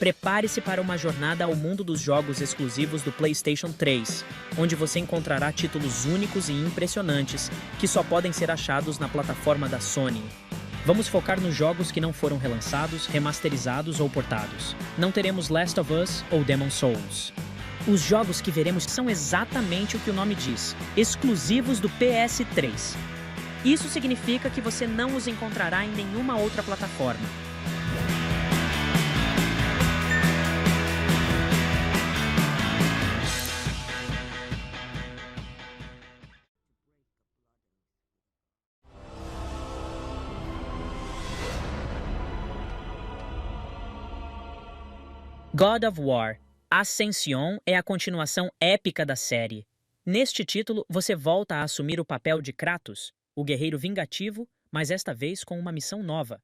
Prepare-se para uma jornada ao mundo dos jogos exclusivos do PlayStation 3, onde você encontrará títulos únicos e impressionantes que só podem ser achados na plataforma da Sony. Vamos focar nos jogos que não foram relançados, remasterizados ou portados. Não teremos Last of Us ou Demon's Souls. Os jogos que veremos são exatamente o que o nome diz, exclusivos do PS3. Isso significa que você não os encontrará em nenhuma outra plataforma. God of War Ascension é a continuação épica da série. Neste título, você volta a assumir o papel de Kratos, o guerreiro vingativo, mas esta vez com uma missão nova: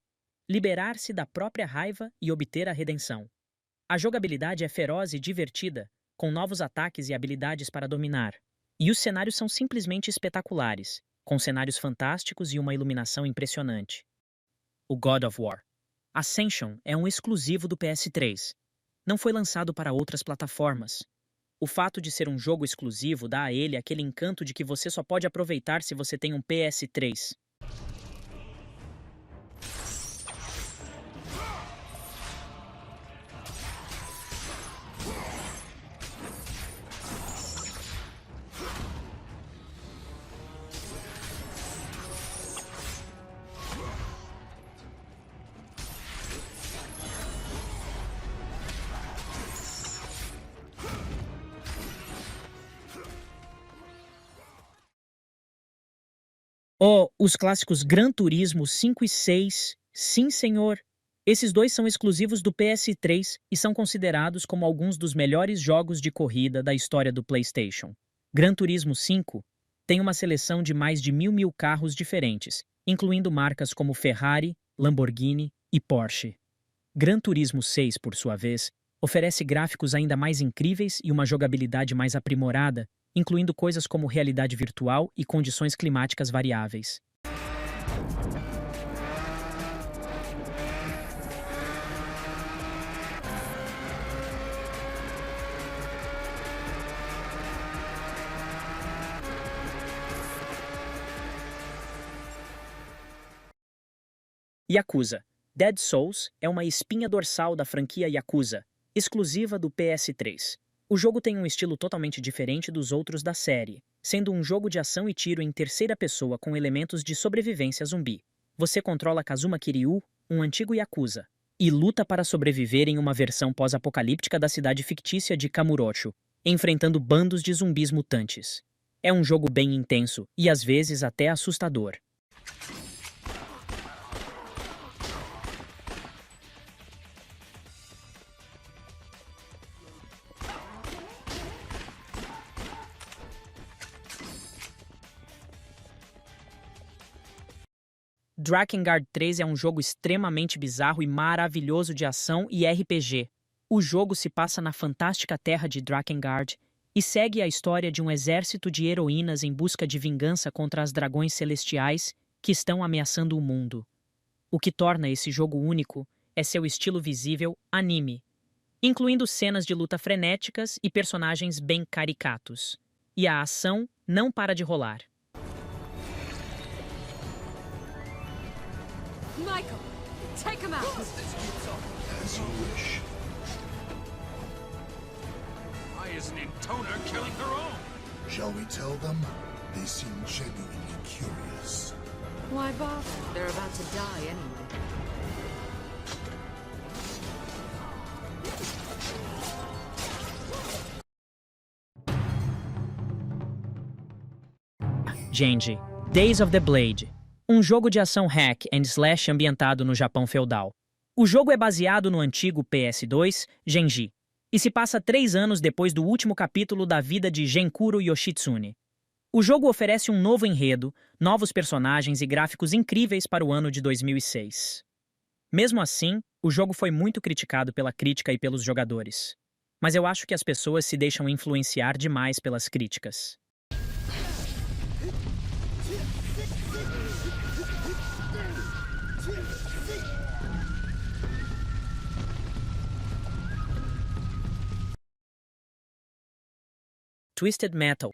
liberar-se da própria raiva e obter a redenção. A jogabilidade é feroz e divertida, com novos ataques e habilidades para dominar. E os cenários são simplesmente espetaculares, com cenários fantásticos e uma iluminação impressionante. O God of War Ascension é um exclusivo do PS3. Não foi lançado para outras plataformas. O fato de ser um jogo exclusivo dá a ele aquele encanto de que você só pode aproveitar se você tem um PS3. Os clássicos Gran Turismo 5 e 6, sim senhor. Esses dois são exclusivos do PS3 e são considerados como alguns dos melhores jogos de corrida da história do PlayStation. Gran Turismo 5 tem uma seleção de mais de mil carros diferentes, incluindo marcas como Ferrari, Lamborghini e Porsche. Gran Turismo 6, por sua vez, oferece gráficos ainda mais incríveis e uma jogabilidade mais aprimorada, incluindo coisas como realidade virtual e condições climáticas variáveis. Yakuza Dead Souls é uma espinha dorsal da franquia Yakuza, exclusiva do PS3. O jogo tem um estilo totalmente diferente dos outros da série, sendo um jogo de ação e tiro em terceira pessoa com elementos de sobrevivência zumbi. Você controla Kazuma Kiryu, um antigo Yakuza, e luta para sobreviver em uma versão pós-apocalíptica da cidade fictícia de Kamurocho, enfrentando bandos de zumbis mutantes. É um jogo bem intenso e às vezes até assustador. Drakengard 3 é um jogo extremamente bizarro e maravilhoso de ação e RPG. O jogo se passa na fantástica terra de Drakengard e segue a história de um exército de heroínas em busca de vingança contra as dragões celestiais que estão ameaçando o mundo. O que torna esse jogo único é seu estilo visível anime, incluindo cenas de luta frenéticas e personagens bem caricatos. E a ação não para de rolar. Michael, take him out! As you wish. Why isn't Intona killing her own? Shall we tell them? They seem genuinely curious. Why bother? They're about to die anyway. Genji Days of the Blade, um jogo de ação hack and slash ambientado no Japão feudal. O jogo é baseado no antigo PS2, Genji, e se passa 3 anos depois do último capítulo da vida de Genkuro Yoshitsune. O jogo oferece um novo enredo, novos personagens e gráficos incríveis para o ano de 2006. Mesmo assim, o jogo foi muito criticado pela crítica e pelos jogadores. Mas eu acho que as pessoas se deixam influenciar demais pelas críticas. Twisted Metal.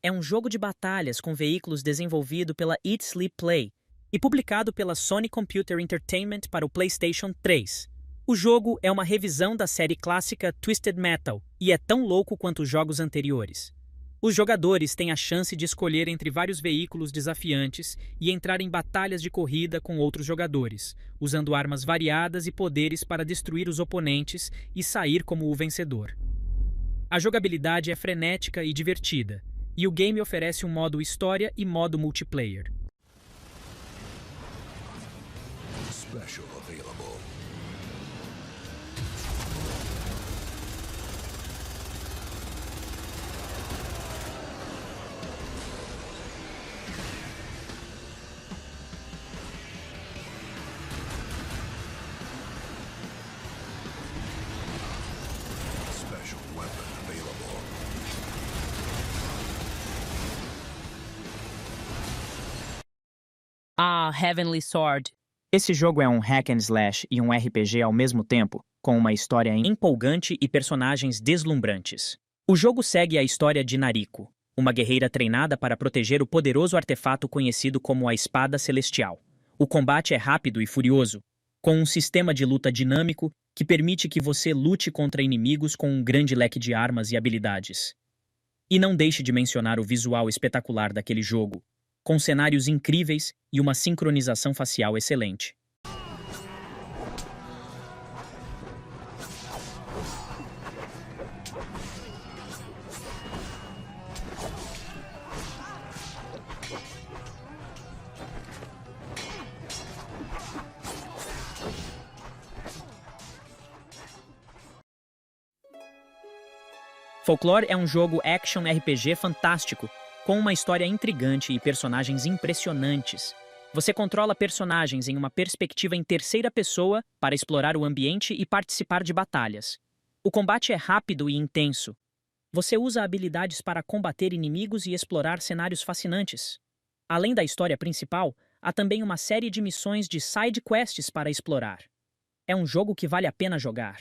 É um jogo de batalhas com veículos desenvolvido pela Eat Sleep Play e publicado pela Sony Computer Entertainment para o PlayStation 3. O jogo é uma revisão da série clássica Twisted Metal e é tão louco quanto os jogos anteriores. Os jogadores têm a chance de escolher entre vários veículos desafiantes e entrar em batalhas de corrida com outros jogadores, usando armas variadas e poderes para destruir os oponentes e sair como o vencedor. A jogabilidade é frenética e divertida, e o game oferece um modo história e modo multiplayer. Special available. Special weapon available. Heavenly Sword. Esse jogo é um hack and slash e um RPG ao mesmo tempo, com uma história empolgante e personagens deslumbrantes. O jogo segue a história de Nariko, uma guerreira treinada para proteger o poderoso artefato conhecido como a Espada Celestial. O combate é rápido e furioso, com um sistema de luta dinâmico que permite que você lute contra inimigos com um grande leque de armas e habilidades. E não deixe de mencionar o visual espetacular daquele jogo, com cenários incríveis e uma sincronização facial excelente. Folklore é um jogo action RPG fantástico, com uma história intrigante e personagens impressionantes. Você controla personagens em uma perspectiva em terceira pessoa para explorar o ambiente e participar de batalhas. O combate é rápido e intenso. Você usa habilidades para combater inimigos e explorar cenários fascinantes. Além da história principal, há também uma série de missões de side quests para explorar. É um jogo que vale a pena jogar.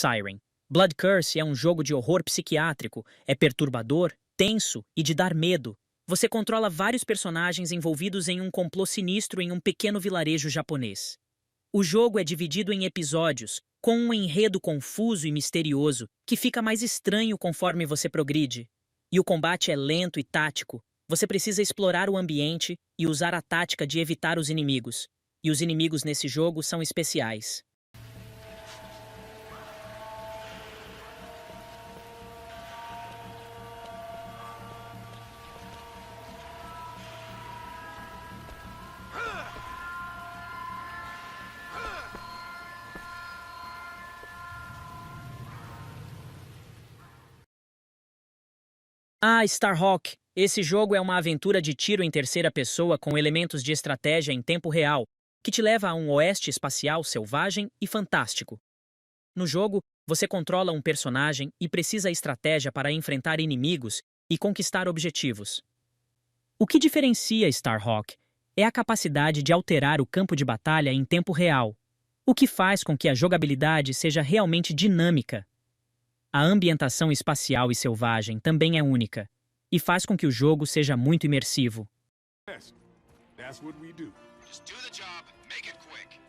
Siren. Blood Curse é um jogo de horror psiquiátrico, é perturbador, tenso e de dar medo. Você controla vários personagens envolvidos em um complô sinistro em um pequeno vilarejo japonês. O jogo é dividido em episódios, com um enredo confuso e misterioso, que fica mais estranho conforme você progride. E o combate é lento e tático. Você precisa explorar o ambiente e usar a tática de evitar os inimigos. E os inimigos nesse jogo são especiais. Starhawk. Esse jogo é uma aventura de tiro em terceira pessoa com elementos de estratégia em tempo real, que te leva a um oeste espacial selvagem e fantástico. No jogo, você controla um personagem e precisa estratégia para enfrentar inimigos e conquistar objetivos. O que diferencia Starhawk é a capacidade de alterar o campo de batalha em tempo real, o que faz com que a jogabilidade seja realmente dinâmica. A ambientação espacial e selvagem também é única, e faz com que o jogo seja muito imersivo. That's what we do. Just do the job, make it quick.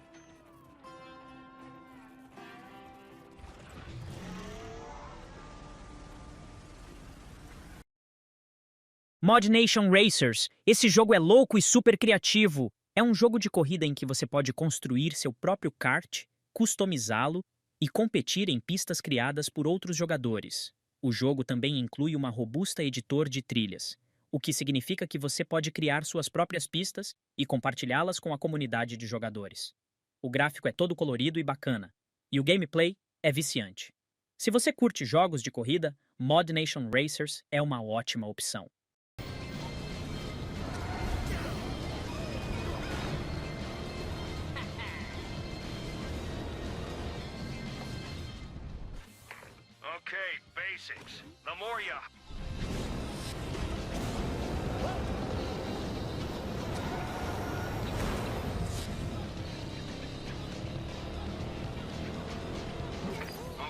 Mod Nation Racers. Esse jogo é louco e super criativo. É um jogo de corrida em que você pode construir seu próprio kart, customizá-lo e competir em pistas criadas por outros jogadores. O jogo também inclui uma robusta editor de trilhas, o que significa que você pode criar suas próprias pistas e compartilhá-las com a comunidade de jogadores. O gráfico é todo colorido e bacana, e o gameplay é viciante. Se você curte jogos de corrida, Mod Nation Racers é uma ótima opção. Okay, basics. The more ya...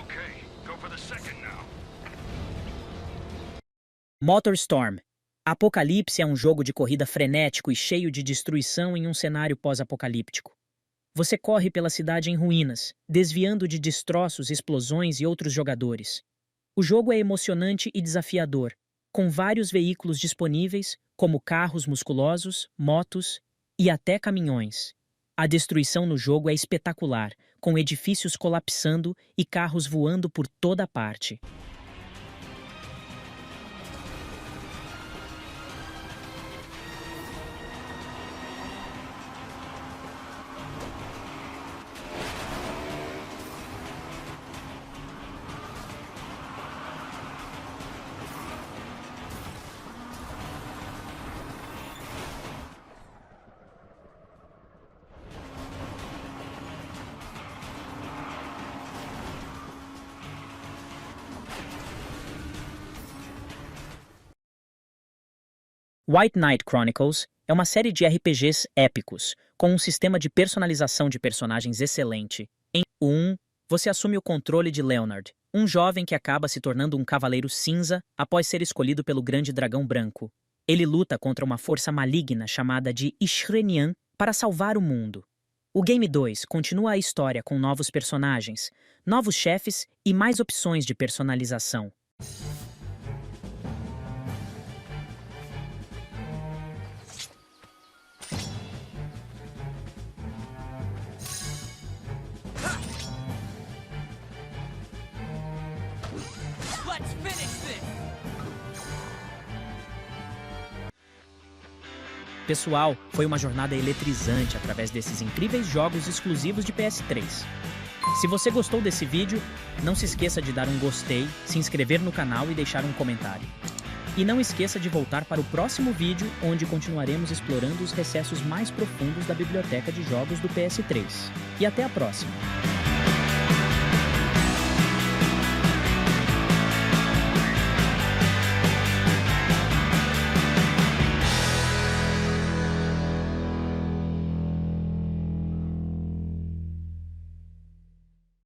Okay, go for the second now. MotorStorm. Apocalipse é um jogo de corrida frenético e cheio de destruição em um cenário pós-apocalíptico. Você corre pela cidade em ruínas, desviando de destroços, explosões e outros jogadores. O jogo é emocionante e desafiador, com vários veículos disponíveis, como carros musculosos, motos e até caminhões. A destruição no jogo é espetacular, com edifícios colapsando e carros voando por toda parte. White Knight Chronicles é uma série de RPGs épicos, com um sistema de personalização de personagens excelente. Em 1, você assume o controle de Leonard, um jovem que acaba se tornando um cavaleiro cinza após ser escolhido pelo grande dragão branco. Ele luta contra uma força maligna chamada de Ishrenian para salvar o mundo. O Game 2 continua a história com novos personagens, novos chefes e mais opções de personalização. Let's finish this! Pessoal, foi uma jornada eletrizante através desses incríveis jogos exclusivos de PS3. Se você gostou desse vídeo, não se esqueça de dar um gostei, se inscrever no canal e deixar um comentário. E não esqueça de voltar para o próximo vídeo, onde continuaremos explorando os recessos mais profundos da biblioteca de jogos do PS3. E até a próxima!